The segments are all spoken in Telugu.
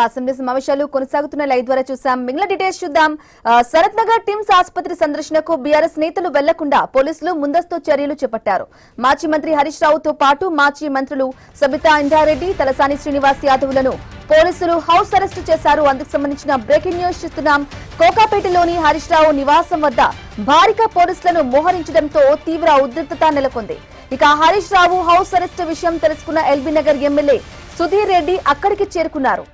అసెంబ్లీ సమావేశాలు కొనసాగుతున్న లైవ్ ద్వారా చూసాం. మిగిలిన డీటెయిల్స్ చూద్దాం. శరత్ నగర్ టిమ్స్ ఆసుపత్రి సందర్శనకు బీఆర్ఎస్ నేతలు వెళ్లకుండా పోలీసులు ముందస్తు చర్యలు చేపట్టారు. మాజీ మంత్రి హరీష్ రావుతో పాటు మాజీ మంత్రులు సబితా ఇంద్రారెడ్డి, తలసాని శ్రీనివాస్ యాదవ్లను పోలీసులు హౌస్ అరెస్టు చేశారు. అందుకు సంబంధించిన బ్రేకింగ్ న్యూస్ చూస్తున్నాం. కోకాపేటలోని హరీష్ రావు నివాసం వద్ద భారీగా పోలీసులను మోహరించడంతో తీవ్ర ఉద్రిక్తత నెలకొంది. ఇక హరీష్ రావు హౌస్ అరెస్టు విషయం తెలుసుకున్న ఎల్బీ నగర్ ఎమ్మెల్యే సుధీర్ రెడ్డి అక్కడికి చేరుకున్నారు.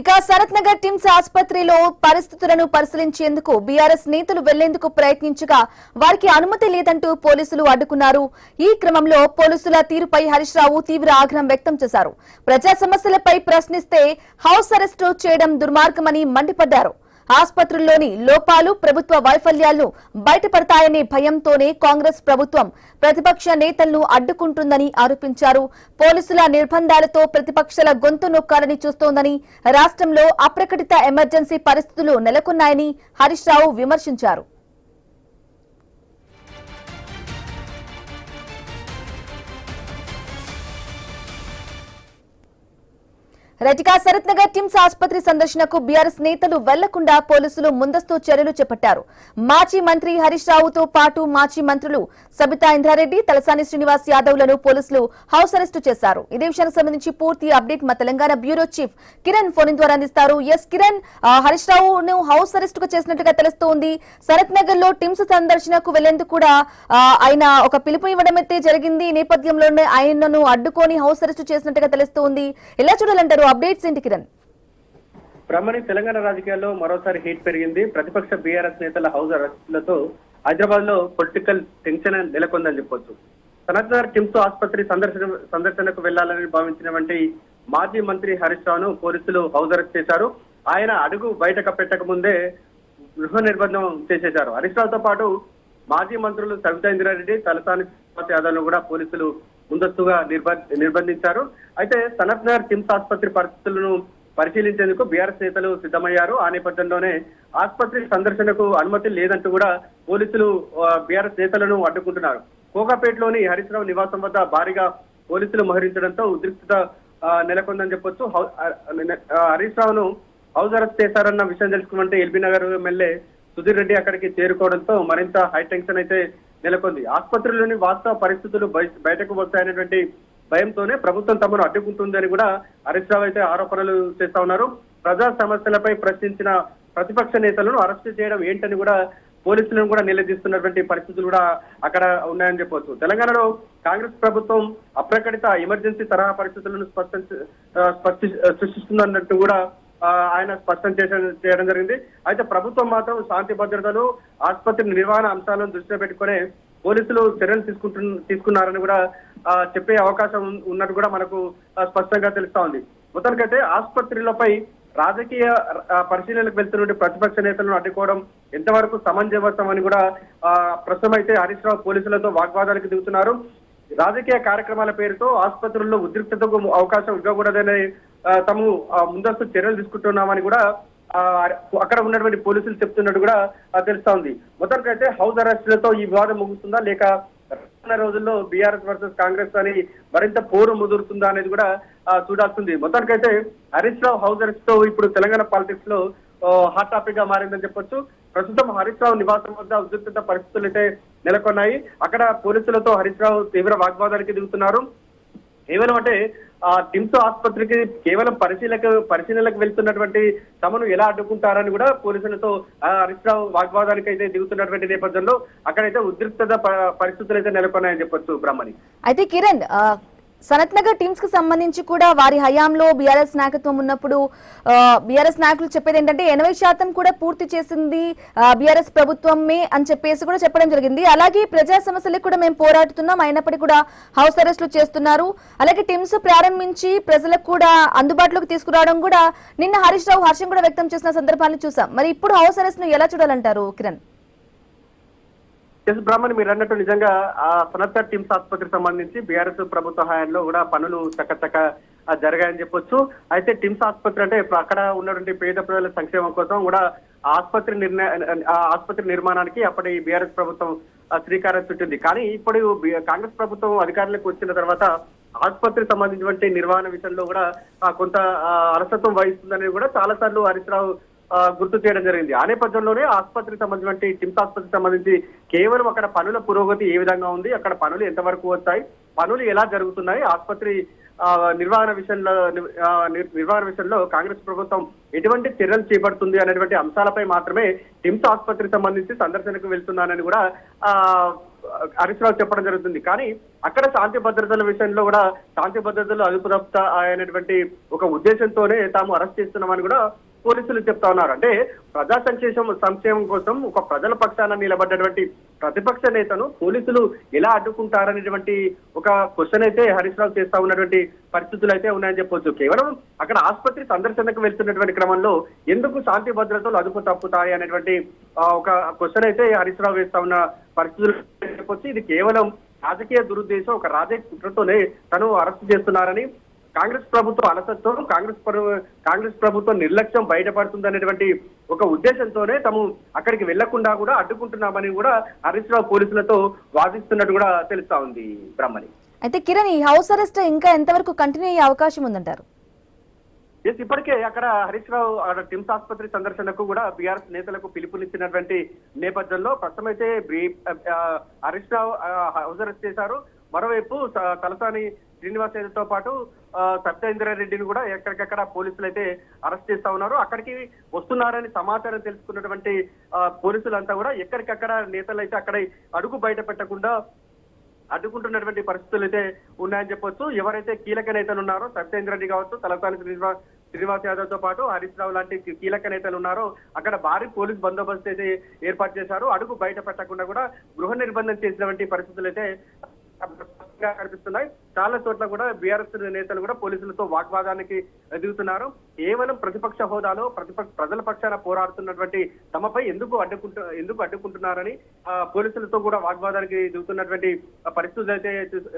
ఇక శరత్ నగర్ టిమ్స్ ఆసుపత్రిలో పరిస్థితులను పరిశీలించేందుకు బీఆర్ఎస్ నేతలు వెళ్లేందుకు ప్రయత్నించగా వారికి అనుమతి లేదంటూ పోలీసులు అడ్డుకున్నారు. ఈ క్రమంలో పోలీసుల తీరుపై హరీష్ రావు తీవ్ర ఆగ్రహం వ్యక్తం చేశారు. ప్రజా సమస్యలపై ప్రశ్నిస్తే హౌస్ అరెస్టు చేయడం దుర్మార్గమని మండిపడ్డారు. ఆసుపత్రుల్లోని లోపాలు, ప్రభుత్వ వైఫల్యాలను బయటపడతాయనే భయంతోనే కాంగ్రెస్ ప్రభుత్వం ప్రతిపక్ష నేతలను అడ్డుకుంటుందని ఆరోపించారు. పోలీసుల నిర్బంధాలతో ప్రతిపక్షాల గొంతు నొక్కాలని చూస్తోందని, రాష్ట్రంలో అప్రకటిత ఎమర్జెన్సీ పరిస్థితులు నెలకొన్నాయని హరీష్ రావు విమర్శించారు. శరత్ నగర్ టిమ్స్ ఆసుపత్రి సందర్శనకు బీఆర్ఎస్ నేతలు వెళ్లకుండా పోలీసులు ముందస్తు చర్యలు చేపట్టారు. మాజీ మంత్రి హరీష్ రావుతో పాటు మాజీ మంత్రులు సబితా ఇంద్రారెడ్డి, తలసాని శ్రీనివాస్ యాదవ్లను పోలీసులు హౌస్ అరెస్టు చేశారు. ఇదే విషయానికి సంబంధించి పూర్తి అప్డేట్ మా Telangana bureau chief Kiran phone ద్వారా అందిస్తారు. ఎస్ కిరణ్, హరీష్ రావును హౌస్ అరెస్టు చేసినట్టుగా తెలుస్తోంది. శరత్ నగర్ లో టిమ్స్ సందర్శనకు వెళ్లేందుకు కూడా ఆయన ఒక పిలుపు ఇవ్వడం అయితే జరిగింది. ఈ నేపథ్యంలోనే ఆయనను అడ్డుకొని హౌస్ అరెస్టు చేసినట్టుగా తెలుస్తోంది. ఎలా చూడాలంటారు? అప్డేట్స్ ఏంటి కిరణ్? బ్రహ్మణి, తెలంగాణ రాజకీయాల్లో మరోసారి హీట్ పెరిగింది. ప్రతిపక్ష బీఆర్ఎస్ నేతల హౌస్ అరెస్టులతో హైదరాబాద్ లో పొలిటికల్ టెన్షన్ నెలకొందని చెప్పొచ్చు. శరత్ నగర్ టిమ్స్ ఆసుపత్రి సందర్శనకు వెళ్లాలని భావించినటువంటి మాజీ మంత్రి హరీష్ రావును పోలీసులు హౌస్ అరెస్ట్ చేశారు. ఆయన అడుగు బయటకు పెట్టక ముందే గృహ నిర్బంధం చేసేశారు. హరీష్ రావుతో పాటు మాజీ మంత్రులు సబితా ఇంద్రారెడ్డి, తలసాని శ్రీనివాస్ యాదవ్ను కూడా పోలీసులు ముందస్తుగా నిర్బంధించారు. అయితే శరత్ నగర్ టిమ్స్ ఆసుపత్రి పరిస్థితులను పరిశీలించేందుకు బీఆర్ఎస్ నేతలు సిద్ధమయ్యారు. ఆ నేపథ్యంలోనే ఆసుపత్రి సందర్శనకు అనుమతి లేదంటూ కూడా పోలీసులు బీఆర్ఎస్ నేతలను అడ్డుకుంటున్నారు. కోకాపేటలోని హరీష్ రావు నివాసం వద్ద భారీగా పోలీసులు మోహరించడంతో ఉద్రిక్తత నెలకొందని చెప్పొచ్చు. హరీష్ రావును హౌస్ అరెస్ట్ చేశారన్న విషయం తెలుసుకుంటే ఎల్బీ నగర్ ఎమ్మెల్యే సుధీర్ రెడ్డి అక్కడికి చేరుకోవడంతో మరింత హై టెన్షన్ అయితే నెలకొంది. ఆసుపత్రిలోని వాస్తవ పరిస్థితులు బయటకు వస్తాయనేటువంటి భయంతోనే ప్రభుత్వం తమను అడ్డుకుంటుందని కూడా హరీష్ రావు అయితే ఆరోపణలు చేస్తా ఉన్నారు. ప్రజా సమస్యలపై ప్రశ్నించిన ప్రతిపక్ష నేతలను అరెస్టు చేయడం ఏంటని కూడా పోలీసులను కూడా నిలదీస్తున్నటువంటి పరిస్థితులు కూడా అక్కడ ఉన్నాయని చెప్పవచ్చు. తెలంగాణలో కాంగ్రెస్ ప్రభుత్వం అప్రకటిత ఎమర్జెన్సీ తరహా పరిస్థితులను సృష్టిస్తుందన్నట్టు కూడా ఆయన స్పష్టం చేయడం జరిగింది. అయితే ప్రభుత్వం మాత్రం శాంతి భద్రతలు, ఆసుపత్రి నిర్వహణ అంశాలను దృష్టిలో పెట్టుకునే పోలీసులు చర్యలు తీసుకున్నారని కూడా చెప్పే అవకాశం ఉన్నట్టు కూడా మనకు స్పష్టంగా తెలుస్తా ఉంది. మొత్తానికైతే ఆసుపత్రులపై రాజకీయ పరిశీలనకు వెళ్తున్న ప్రతిపక్ష నేతలను అడ్డుకోవడం ఎంతవరకు సమంజసం అని కూడా ప్రస్తుతం అయితే హరీష్ రావు పోలీసులతో వాగ్వాదానికి దిగుతున్నారు. రాజకీయ కార్యక్రమాల పేరుతో ఆసుపత్రుల్లో ఉద్రిక్తతకు అవకాశం ఇవ్వకూడదనే తాము ముందస్తు చర్యలు తీసుకుంటున్నామని కూడా అక్కడ ఉన్నటువంటి పోలీసులు చెప్తున్నట్టు కూడా తెలుస్తా ఉంది. మొత్తానికైతే హౌస్ అరెస్టులతో ఈ వివాదం ముగుస్తుందా, లేక రానున్న రోజుల్లో బీఆర్ఎస్ వర్సెస్ కాంగ్రెస్ అని మరింత పోరు ముదురుతుందా అనేది కూడా చూడాల్సింది. మొత్తానికైతే హరీష్ రావు హౌస్ అరెస్ట్ తో ఇప్పుడు తెలంగాణ పాలిటిక్స్ లో హాట్ టాపిక్ గా మారిందని చెప్పొచ్చు. ప్రస్తుతం హరీష్ రావు నివాసం వద్ద ఉద్రిక్తత పరిస్థితులు అయితే నెలకొన్నాయి. అక్కడ పోలీసులతో హరీష్ రావు తీవ్ర వాగ్వాదానికి దిగుతున్నారు. కేవలం అంటే టిమ్స్ ఆసుపత్రికి కేవలం పరిశీలనలకు వెళ్తున్నటువంటి తమను ఎలా అడ్డుకుంటారని కూడా పోలీసులతో హరీష్ రావు వాగ్వాదానికి అయితే దిగుతున్నటువంటి నేపథ్యంలో అక్కడైతే ఉద్రిక్తత పరిస్థితులు అయితే నెలకొన్నాయని చెప్పొచ్చు. బ్రహ్మణి, అయితే కిరణ్, శరత్ నగర్ టీమ్స్ కి సంబంధించి కూడా వారి హయాంలో బీఆర్ఎస్ నాయకత్వం ఉన్నప్పుడు బీఆర్ఎస్ నాయకులు చెప్పేది ఏంటంటే 80% కూడా పూర్తి చేసింది బీఆర్ఎస్ ప్రభుత్వమే అని చెప్పేసి కూడా చెప్పడం జరిగింది. అలాగే ప్రజా సమస్యలకు కూడా మేము పోరాడుతున్నాం, అయినప్పటికీ కూడా హౌస్ అరెస్టులు చేస్తున్నారు. అలాగే టీమ్స్ ప్రారంభించి ప్రజలకు కూడా అందుబాటులోకి తీసుకురావడం కూడా నిన్న హరీష్ రావు హర్షం కూడా వ్యక్తం చేసిన సందర్భాలను చూసాం. మరి ఇప్పుడు హౌస్ అరెస్ట్ ను ఎలా చూడాలంటారు కిరణ్? ఎస్ బ్రాహ్మణి, మీరు అన్నట్టు నిజంగా ఆ సనత్ టిమ్స్ ఆసుపత్రికి సంబంధించి బీఆర్ఎస్ ప్రభుత్వ హయాంలో కూడా పనులు చకచక జరిగాయని చెప్పొచ్చు. అయితే టిమ్స్ ఆసుపత్రి అంటే ఇప్పుడు అక్కడ ఉన్నటువంటి పేద ప్రజల సంక్షేమం కోసం కూడా ఆసుపత్రి నిర్మాణానికి అప్పటి బీఆర్ఎస్ ప్రభుత్వం శ్రీకారం చుట్టింది. కానీ ఇప్పుడు కాంగ్రెస్ ప్రభుత్వం అధికారంలోకి వచ్చిన తర్వాత ఆసుపత్రికి సంబంధించినటువంటి నిర్వహణ విషయంలో కూడా కొంత అలసత్వం వహిస్తుందని కూడా చాలా సార్లు హరీష్ రావు గుర్తు చేయడం జరిగింది. ఆ నేపథ్యంలోనే ఆసుపత్రికి సంబంధించి టిమ్స్ ఆసుపత్రికి సంబంధించి కేవలం అక్కడ పనుల పురోగతి ఏ విధంగా ఉంది, అక్కడ పనులు ఎంతవరకు వచ్చాయి, పనులు ఎలా జరుగుతున్నాయి, ఆసుపత్రి నిర్వహణ విషయంలో కాంగ్రెస్ ప్రభుత్వం ఎటువంటి చర్యలు చేపడుతుంది అనేటువంటి అంశాలపై మాత్రమే టిమ్స్ ఆసుపత్రికి సంబంధించి సందర్శనకు వెళ్తున్నానని కూడా హరీష్ రావు చెప్పడం జరుగుతుంది. కానీ అక్కడ శాంతి భద్రతల విషయంలో కూడా శాంతి భద్రతలు అదుపు తప్పుతా అనేటువంటి ఒక ఉద్దేశంతోనే తాము అరెస్ట్ చేస్తున్నామని కూడా పోలీసులు చెప్తా ఉన్నారు. అంటే ప్రజా సంక్షేమం కోసం ఒక ప్రజల పక్షాన నిలబడ్డటువంటి ప్రతిపక్ష నేతను పోలీసులు ఎలా అడ్డుకుంటారనేటువంటి ఒక క్వశ్చన్ అయితే హరీష్ రావు చేస్తా ఉన్నటువంటి పరిస్థితులు అయితే ఉన్నాయని చెప్పొచ్చు. కేవలం అక్కడ ఆసుపత్రి సందర్శనకు వెళ్తున్నటువంటి క్రమంలో ఎందుకు శాంతి భద్రతలు అదుపు తప్పుతాయి అనేటువంటి ఒక క్వశ్చన్ అయితే హరీష్ రావు వేస్తా ఉన్న పరిస్థితులు చెప్పొచ్చు. ఇది కేవలం రాజకీయ దురుద్దేశం, ఒక రాజకీయ కుట్రతోనే తను అరెస్ట్ చేస్తున్నారని, కాంగ్రెస్ ప్రభుత్వం అలసత్వం, కాంగ్రెస్ ప్రభుత్వం నిర్లక్ష్యం బయటపడుతుందనేటువంటి ఒక ఉద్దేశంతోనే తాము అక్కడికి వెళ్లకుండా కూడా అడ్డుకుంటున్నామని కూడా హరీష్ రావు పోలీసులతో వాదిస్తున్నట్టు కూడా తెలుస్తా ఉంది బ్రహ్మణి. అయితే కిరణ్, ఈ హౌస్ అరెస్ట్ ఇంకా ఎంతవరకు కంటిన్యూ అయ్యే అవకాశం ఉందంటారు? ఇప్పటికే అక్కడ హరీష్ రావు టిమ్స్ ఆసుపత్రి సందర్శనకు కూడా బీఆర్ఎస్ నేతలకు పిలుపునిచ్చినటువంటి నేపథ్యంలో ప్రస్తుతం అయితే హరీష్ రావు హౌస్ అరెస్ట్ చేశారు. మరోవైపు తలసాని శ్రీనివాస్ యాదవ్తో పాటు సత్యేంద్రారెడ్డిని కూడా ఎక్కడికక్కడ పోలీసులు అయితే అరెస్ట్ చేస్తా ఉన్నారు. అక్కడికి వస్తున్నారని సమాచారం తెలుసుకున్నటువంటి పోలీసులంతా కూడా ఎక్కడికక్కడ నేతలు అయితే అక్కడ అడుగు బయట పెట్టకుండా అడ్డుకుంటున్నటువంటి పరిస్థితులు అయితే ఉన్నాయని చెప్పొచ్చు. ఎవరైతే కీలక నేతలు ఉన్నారో సత్యేంద్రెడ్డి కావచ్చు, తలసాని శ్రీనివాస్ యాదవ్ తో పాటు హరీష్ రావు లాంటి కీలక నేతలు ఉన్నారో అక్కడ భారీ పోలీస్ బందోబస్తు అయితే ఏర్పాటు చేశారు. అడుగు బయట పెట్టకుండా కూడా గృహ నిర్బంధం చేసినటువంటి పరిస్థితులు అయితే కనిపిస్తున్నాయి. చాలా చోట్ల కూడా బీఆర్ఎస్ నేతలు కూడా పోలీసులతో వాగ్వాదానికి దిగుతున్నారు. కేవలం ప్రతిపక్ష హోదాలో ప్రజల పక్షాన పోరాడుతున్నటువంటి తమపై ఎందుకు అడ్డుకుంటున్నారని పోలీసులతో కూడా వాగ్వాదానికి దిగుతున్నటువంటి పరిస్థితులు అయితే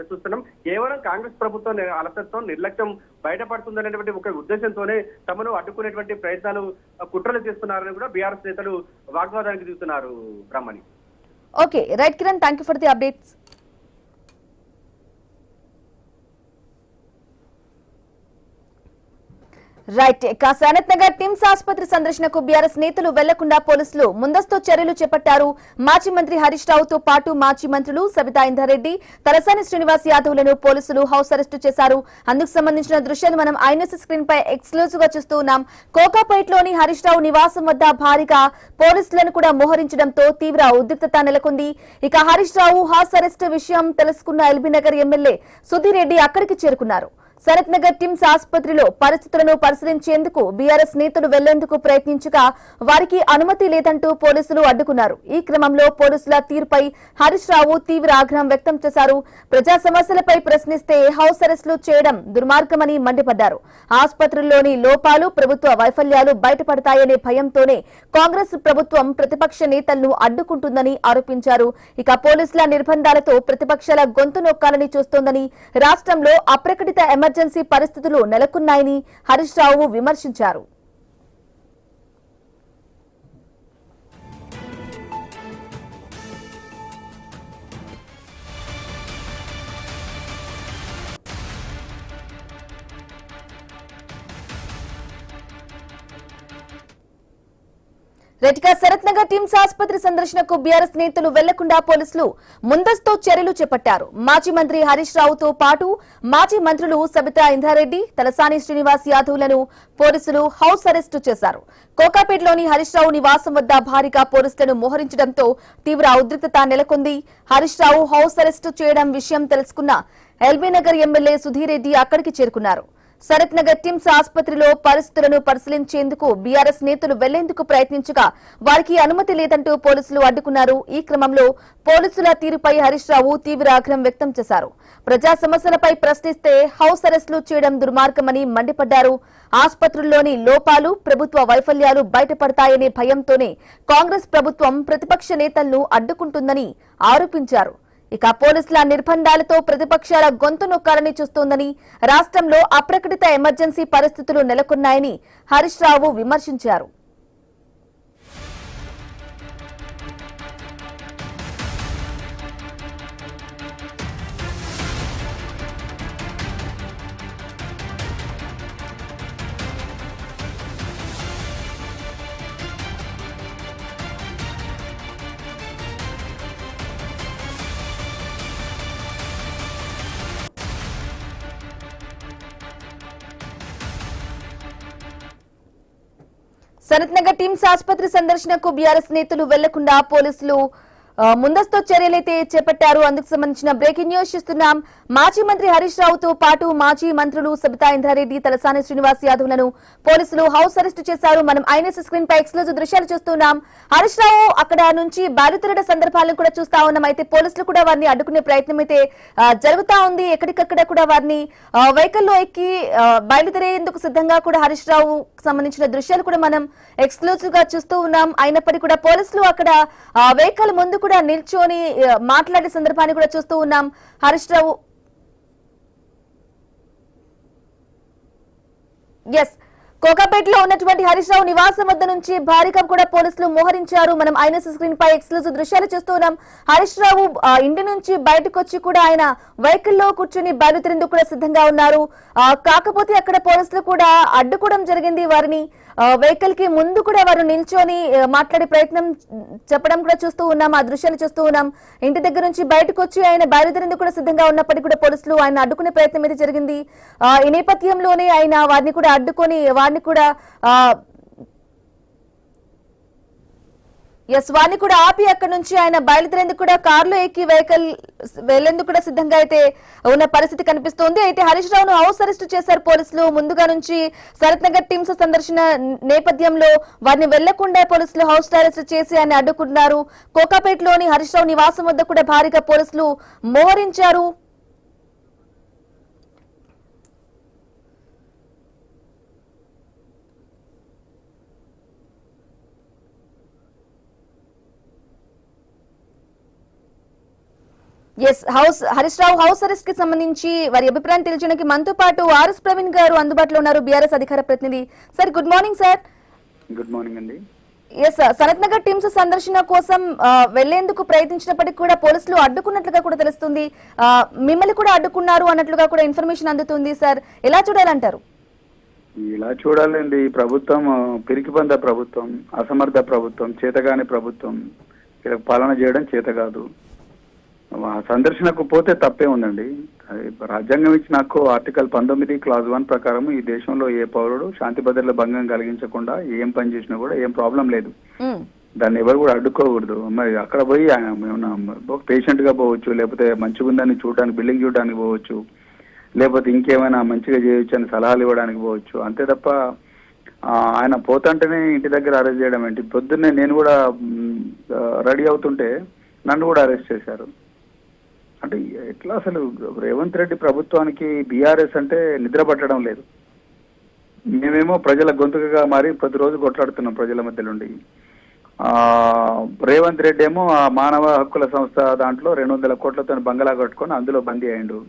చూస్తున్నాం. కేవలం కాంగ్రెస్ ప్రభుత్వం అలసత్వం, నిర్లక్ష్యం బయటపడుతుందనేటువంటి ఒక ఉద్దేశంతోనే తమను అడ్డుకునేటువంటి ప్రయత్నాలు, కుట్రలు చేస్తున్నారని కూడా బీఆర్ఎస్ నేతలు వాగ్వాదానికి దిగుతున్నారు Brahmani. Okay right Kiran, thank you for the updates. Right, ఇక సనత్ నగర్ టిమ్స్ ఆసుపత్రి సందర్శనకు బీఆర్ఎస్ నేతలు వెళ్లకుండా పోలీసులు ముందస్తు చర్యలు చేపట్టారు. మాజీ మంత్రి హరీష్ రావుతో పాటు మాజీ మంత్రులు సబితా ఇంద్రారెడ్డి, తలసాని శ్రీనివాస్ యాదవ్లను పోలీసులు హౌస్ అరెస్టు చేశారు. అందుకు సంబంధించిన దృశ్యాలు మనం ఐఎన్ఎస్ స్క్రీన్ పై ఎక్స్క్లూజివ్ గా చూస్తూ ఉన్నాం. కోకాపేటలోని హరీష్ రావు నివాసం వద్ద భారీగా పోలీసులను కూడా మోహరించడంతో తీవ్ర ఉద్రిక్తత నెలకొంది. ఇక హరీష్ రావు హౌస్ అరెస్టు విషయం తెలుసుకున్న ఎల్బీ నగర్ ఎమ్మెల్యే సుధీర్ రెడ్డి అక్కడికి చేరుకున్నారు. సనత్ నగర్ టిమ్స్ ఆసుపత్రిలో పరిస్థితులను పరిశీలించేందుకు బీఆర్ఎస్ నేతలు వెళ్లేందుకు ప్రయత్నించగా వారికి అనుమతి లేదంటూ పోలీసులు అడ్డుకున్నారు. ఈ క్రమంలో పోలీసుల తీరుపై హరీష్ రావు తీవ్ర ఆగ్రహం వ్యక్తం చేశారు. ప్రజా సమస్యలపై ప్రశ్నిస్తే హౌస్ అరెస్టులు చేయడం దుర్మార్గమని మండిపడ్డారు. ఆసుపత్రుల్లోని లోపాలు, ప్రభుత్వ వైఫల్యాలు బయటపడతాయనే భయంతోనే కాంగ్రెస్ ప్రభుత్వం ప్రతిపక్ష నేతలను అడ్డుకుంటుందని ఆరోపించారు. ఇక పోలీసుల నిర్బంధాలతో ప్రతిపక్షాల గొంతు నొక్కాలని చూస్తోందని, రాష్ట్రంలో అప్రకటిత ఎమర్జెన్సీ పరిస్థితులు నెలకొన్నాయని హరీష్ రావు విమర్శించారు. రెడ్గా సనత్ నగర్ టిమ్స్ ఆసుపత్రి సందర్శనకు బీఆర్ఎస్ నేతలు వెళ్లకుండా పోలీసులు ముందస్తు చర్యలు చేపట్టారు. మాజీ మంత్రి హరీష్ రావుతో పాటు మాజీ మంత్రులు సబితా ఇంద్రారెడ్డి, తలసాని శ్రీనివాస్ యాదవ్లను పోలీసులు హౌస్ అరెస్టు చేశారు. కోకాపేటలోని హరీష్ రావు నివాసం వద్ద భారీగా పోలీసులను మోహరించడంతో తీవ్ర ఉద్రిక్తత నెలకొంది. హరీష్ రావు హౌస్ అరెస్టు చేయడం విషయం తెలుసుకున్న ఎల్బీ నగర్ ఎమ్మెల్యే సుధీర్ రెడ్డి అక్కడికి చేరుకున్నారు. సనత్ నగర్ టిమ్స్ ఆసుపత్రిలో పరిస్థితులను పరిశీలించేందుకు బీఆర్ఎస్ నేతలు వెళ్లేందుకు ప్రయత్నించగా వారికి అనుమతి లేదంటూ పోలీసులు అడ్డుకున్నారు. ఈ క్రమంలో పోలీసుల తీరుపై హరీష్ రావు తీవ్ర ఆగ్రహం వ్యక్తం చేశారు. ప్రజా సమస్యలపై ప్రశ్నిస్తే హౌస్ అరెస్టులు చేయడం దుర్మార్గమని మండిపడ్డారు. ఆసుపత్రుల్లోని లోపాలు ప్రభుత్వ వైఫల్యాలు బయటపడతాయనే భయంతోనే కాంగ్రెస్ ప్రభుత్వం ప్రతిపక్ష నేతలను అడ్డుకుంటుందని ఆరోపించారు. ఇక పోలీసుల నిర్బంధాలతో ప్రతిపక్షాల గొంతు నొక్కాలని చూస్తోందని, రాష్ట్రంలో అప్రకటిత ఎమర్జెన్సీ పరిస్థితులు నెలకొన్నాయని హరీష్ రావు విమర్శించారు. సనత్ నగర్ టీమ్స్ ఆసుపత్రి సందర్శనకు బీఆర్ఎస్ నేతలు వెళ్లకుండా పోలీసులు ముందస్తు చర్యలైతే చేపట్టారు. అందుకు సంబంధించిన బ్రేకింగ్ న్యూస్ చూస్తున్నాం. మాజీ మంత్రి హరీష్ రావుతో పాటు మాజీ మంత్రులు సబితా ఇంద్రారెడ్డి, తలసాని శ్రీనివాస్ యాదవ్లను పోలీసులు హౌస్ అరెస్టు చేశారు. మనం ఐఎన్ఎస్ స్క్రీన్ పై ఎక్స్క్లూజివ్ దృశ్యాలు చూస్తున్నాం. హరీష్ రావు అక్కడ నుంచి బయలుదేరిన సందర్భాలను కూడా చూస్తా ఉన్నాం. అయితే పోలీసులు కూడా వారిని అడ్డుకునే ప్రయత్నం అయితే జరుగుతా ఉంది. ఎక్కడికక్కడ కూడా వారిని వెహికల్లో ఎక్కి బయలుదేరేందుకు సిద్ధంగా కూడా హరీష్ రావు సంబంధించిన దృశ్యాలు కూడా మనం ఎక్స్క్లూజివ్ గా చూస్తూ ఉన్నాం. అయినప్పటికీ కూడా పోలీసులు అక్కడ వెహికల్ ముందు కూడా నిల్చొని మాట్లాడే సందర్భాన్ని కూడా చూస్తూ ఉన్నాం. హరీష్ రావు కోకాపేటలో ఉన్నటువంటి హరీష్ రావు నివాసం వద్ద నుంచి భారీగా కూడా పోలీసులు మోహరించారు. మనం ఐఎన్ఎస్ స్క్రీన్ పై ఎక్స్క్లూజివ్ దృశ్యాలు చూస్తున్నాం. హరీష్ రావు ఇంటి నుంచి బయటకు వచ్చి కూడా ఆయన వెహికల్లో కూర్చుని బయలుదేరేందుకు కూడా సిద్ధంగా ఉన్నారు. కాకపోతే అక్కడ పోలీసులు కూడా అడ్డుకోవడం జరిగింది. వారిని వెహికల్ కి ముందు కూడా వారు నిల్చొని మాట్లాడే ప్రయత్నం చెప్పడం కూడా చూస్తూ ఉన్నాం. ఆ దృశ్యాలు చూస్తూ ఉన్నాం. ఇంటి దగ్గర నుంచి బయటకు వచ్చి ఆయన బయలుదేరేందుకు కూడా సిద్ధంగా ఉన్నప్పటికీ కూడా పోలీసులు ఆయన అడ్డుకునే ప్రయత్నం అయితే జరిగింది. ఈ నేపథ్యంలోనే ఆయన వారిని కూడా అడ్డుకొని వారిని కూడా వారిని కూడా ఆపి అక్కడ నుంచి ఆయన బయలుదేరేందుకు కూడా కారులో ఎక్కి వెహికల్ వెళ్లేందుకు కూడా సిద్ధంగా అయితే ఉన్న పరిస్థితి కనిపిస్తోంది. అయితే హరీష్ రావును హౌస్ అరెస్ట్ చేశారు పోలీసులు. ముందుగా నుంచి సనత్ నగర్ టీమ్స్ సందర్శన నేపథ్యంలో వారిని వెళ్లకుండా పోలీసులు హౌస్ అరెస్ట్ చేసి ఆయన అడ్డుకున్నారు. కోకాపేటలోని హరీష్ రావు నివాసం వద్ద కూడా భారీగా పోలీసులు మోహరించారు. హరీష్ రావు హౌస్ అరెస్ట్ కి సంబంధించి వారి అభిప్రాయం తెలియజేయడానికి మనతో పాటు ఆర్ఎస్ ప్రవీణ్ గారు అందుబాటులో ఉన్నారు, బీఆర్ఎస్ అధికార ప్రతినిధి. Sir good morning sir. Good morning అండి. సనత్ నగర్ టీమ్స్ సందర్శన కోసం వెళ్లేందుకు ప్రయత్నించినప్పటికీ కూడా పోలీసులు అడ్డుకున్నట్లుగా కూడా తెలుస్తుంది. మిమ్మల్ని కూడా అడ్డుకున్నారు అన్నట్లుగా కూడా ఇన్ఫర్మేషన్ అందుతుంది. సార్ ఎలా చూడాలంటారు? ఇలా చూడాలండి. ఈ ప్రభుత్వం పిరికిబంద ప్రభుత్వం, అసమర్థ ప్రభుత్వం, చేతగాని ప్రభుత్వం. ఇలా పాలన చేయడం చేత కాదు. సందర్శనకు పోతే తప్పే ఉందండి. రాజ్యాంగం ఇచ్చిన హక్కు ఆర్టికల్ 19 క్లాజ్ 1 ప్రకారం ఈ దేశంలో ఏ పౌరుడు శాంతి భద్రతల భంగం కలిగించకుండా ఏం పని చేసినా కూడా ఏం ప్రాబ్లం లేదు. దాన్ని ఎవరు కూడా అడ్డుకోకూడదు. మరి అక్కడ పోయి ఏమన్నా పేషెంట్ గా పోవచ్చు, లేకపోతే మంచిగా ఉందని చూడడానికి బిల్డింగ్ చూడడానికి పోవచ్చు, లేకపోతే ఇంకేమైనా మంచిగా చేయొచ్చు అని సలహాలు ఇవ్వడానికి పోవచ్చు. అంతే తప్ప ఆయన పోతుంటేనే ఇంటి దగ్గర అరెస్ట్ చేయడం ఏంటి? పొద్దున్నే నేను కూడా రెడీ అవుతుంటే నన్ను కూడా అరెస్ట్ చేశారు. అంటే ఎట్లా అసలు రేవంత్ రెడ్డి ప్రభుత్వానికి బీఆర్ఎస్ అంటే నిద్ర పట్టడం లేదు. మేమేమో ప్రజల గొంతుకగా మారి ప్రతిరోజు కొట్లాడుతున్నాం ప్రజల మధ్యలోండి. రేవంత్ రెడ్డి ఏమో ఆ మానవ హక్కుల సంస్థ దాంట్లో 200 కోట్లతో బంగళా కట్టుకొని అందులో బందీ అయ్యిండు.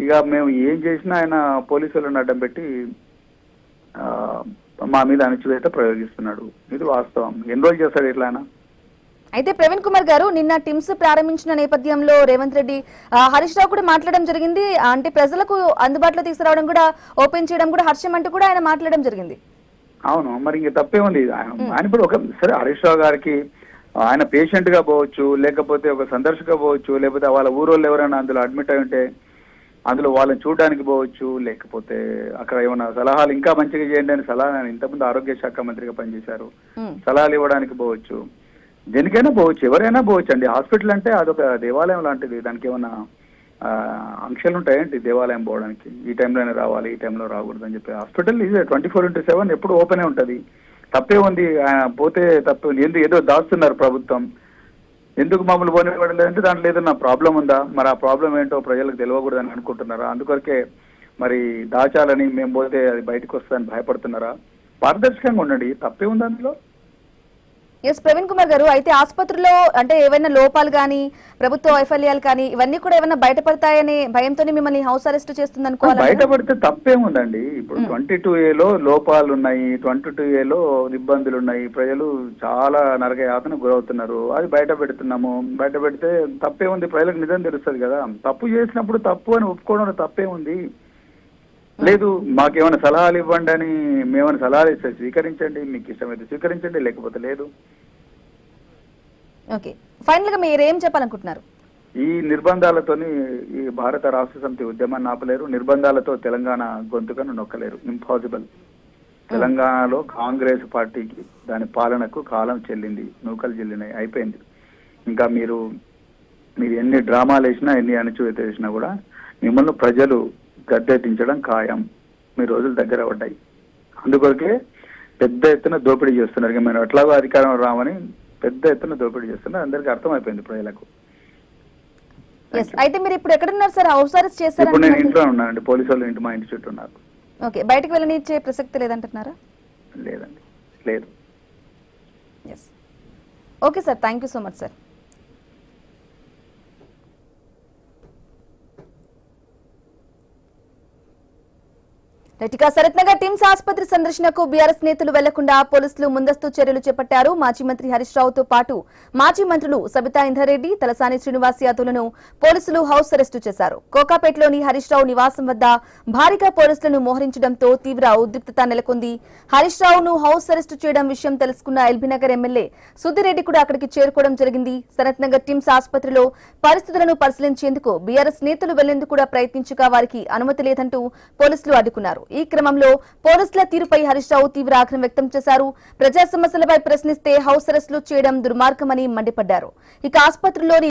ఇక మేము ఏం చేసినా ఆయన పోలీసులను అడ్డం పెట్టి మా మీద అణచివేత ప్రయోగిస్తున్నాడు. ఇది వాస్తవం. ఎన్ని రోజులు చేస్తాడు ఇట్లా ఆయన? అయితే ప్రవీణ్ కుమార్ గారు, నిన్న టిమ్స్ ప్రారంభించిన నేపథ్యంలో రేవంత్ రెడ్డి హరీష్ రావు కూడా మాట్లాడడం జరిగింది. అంటే ప్రజలకు అందుబాటులో తీసుకురావడం కూడా, ఓపెన్ చేయడం కూడా హర్షం అంటూ కూడా ఆయన మాట్లాడడం జరిగింది. అవును, మరి ఇంక తప్పే ఉంది. ఆయన ఇప్పుడు ఒక సరే హరీష్ రావు గారికి ఆయన పేషెంట్ గా పోవచ్చు, లేకపోతే ఒక సందర్శక పోవచ్చు, లేకపోతే వాళ్ళ ఊరోళ్ళు ఎవరైనా అందులో అడ్మిట్ అయి ఉంటే అందులో వాళ్ళని చూడడానికి పోవచ్చు, లేకపోతే అక్కడ ఏమైనా సలహాలు ఇంకా మంచిగా చేయండి అని సలహా, ఇంతకుముందు ఆరోగ్య శాఖ మంత్రిగా పనిచేశారు, సలహాలు ఇవ్వడానికి పోవచ్చు. దేనికైనా పోవచ్చు, ఎవరైనా పోవచ్చు అండి. హాస్పిటల్ అంటే అదొక దేవాలయం లాంటిది. దానికి ఏమైనా ఆంక్షలు ఉంటాయండి దేవాలయం పోవడానికి? ఈ టైంలోనే రావాలి, ఈ టైంలో రాకూడదు అని చెప్పి. హాస్పిటల్ ఇది 24/7 ఎప్పుడు ఓపెనే ఉంటుంది. తప్పే ఉంది. పోతే తప్పే ఉంది. ఏదో దాస్తున్నారు ప్రభుత్వం. ఎందుకు మమ్మల్ని పోనివ్వడం లేదంటే దాంట్లో ఏదన్నా ప్రాబ్లం ఉందా? మరి ఆ ప్రాబ్లం ఏంటో ప్రజలకు తెలియకూడదని అనుకుంటున్నారా? అందుకొరకే మరి దాచాలని మేము పోతే అది బయటకు వస్తుందని భయపడుతున్నారా? పారదర్శకంగా ఉండండి, తప్పే ఉంది అందులో. ఎస్ ప్రవీణ్ కుమార్ గారు, అయితే ఆసుపత్రిలో అంటే ఏవైనా లోపాలు కానీ ప్రభుత్వ వైఫల్యాలు కానీ ఇవన్నీ కూడా ఏమైనా బయటపడతాయనే భయంతోనే మిమ్మల్ని హౌస్ అరెస్ట్ చేస్తుంది అనుకోవాలి. బయటపడితే తప్పేముందండి. ఇప్పుడు 22A లోపాలు ఉన్నాయి, 22A ఇబ్బందులు ఉన్నాయి, ప్రజలు చాలా నరక యాతన గురవుతున్నారు. అది బయట పెడుతున్నాము. బయట పెడితే తప్పే ఉంది, ప్రజలకు నిజం తెలుస్తుంది కదా. తప్పు చేసినప్పుడు తప్పు అని ఒప్పుకోవడం తప్పే ఉంది. లేదు మాకేమైనా సలహాలు ఇవ్వండి అని మేమైనా సలహాలు ఇస్తే స్వీకరించండి, మీకు ఇష్టమైతే స్వీకరించండి, లేకపోతే లేదు. ఓకే, ఫైనల్ గా మీరు ఏం చెప్పాలనుకుంటున్నారు? ఈ నిర్బంధాలతోని ఈ భారత రాష్ట్ర సమితి ఉద్యమాన్ని ఆపలేరు, నిర్బంధాలతో తెలంగాణ గొంతుకను నొక్కలేరు. ఇంపాసిబుల్. తెలంగాణలో కాంగ్రెస్ పార్టీకి దాని పాలనకు కాలం చెల్లింది, నూకలు చెల్లినాయి, అయిపోయింది. ఇంకా మీరు ఎన్ని డ్రామాలు వేసినా ఎన్ని అణచివేత వేసినా కూడా మిమ్మల్ని ప్రజలు గద్దెదించడం ఖాయం. మీ రోజులు దగ్గర పడ్డాయి. అందుకొరకే పెద్ద ఎత్తున దోపిడీ చేస్తున్నారు. ఇక మేము ఎట్లాగో అధికారం రామని పెద్ద ఎత్తున దోపిడీ చేస్తున్నారు. అందరికీ అర్థమైపోయింది ప్రజలకు. అయితే మీరు ఇప్పుడు ఎక్కడున్నారు సార్? హౌస్ అరెస్ట్ చేశారు? ఇప్పుడు నేను ఇంట్లో ఉన్నానండి, పోలీసు వాళ్ళు మా ఇంటి చుట్టూ ఉన్నారు. ఓకే, బయటకు వెళ్ళనిచ్చే ప్రసక్తి లేదంటున్నారా? లేదండి, లేదు. Yes, okay sir, thank you so much sir. ఇక శరత్ నగర్ టిమ్స్ ఆసుపత్రి సందర్శనకు బీఆర్ఎస్ నేతలు వెళ్లకుండా పోలీసులు ముందస్తు చర్యలు చేపట్టారు. మాజీ మంత్రి హరీష్ రావుతో పాటు మాజీ మంత్రులు సబితా ఇంద్రారెడ్డి, తలసాని శ్రీనివాస్ యాదవ్లను పోలీసులు హౌస్ అరెస్టు చేశారు. కోకాపేటలోని హరీష్ రావు నివాసం వద్ద భారీగా పోలీసులను మోహరించడంతో తీవ్ర ఉద్రిక్తత నెలకొంది. హరీష్ రావును హౌస్ అరెస్టు చేయడం విషయం తెలుసుకున్న ఎల్బీనగర్ ఎమ్మెల్యే సుధిరెడ్డి కూడా అక్కడికి చేరుకోవడం జరిగింది. శరత్ నగర్ టిమ్స్ ఆసుపత్రిలో పరిస్థితులను పరిశీలించేందుకు బీఆర్ఎస్ నేతలు వెళ్లేందుకు కూడా ప్రయత్నించగా వారికి అనుమతి లేదంటూ పోలీసులు అడ్డుకున్నారు. ఈ క్రమంలో పోలీసుల తీరుపై హరీష్ రావు తీవ్ర ఆగ్రహం వ్యక్తం చేశారు. ప్రజా సమస్యలపై ప్రశ్నిస్తే హౌస్ అరెస్టులు చేయడం దుర్మార్గమని మండిపడ్డారు. ఇక ఆసుపత్రిలోని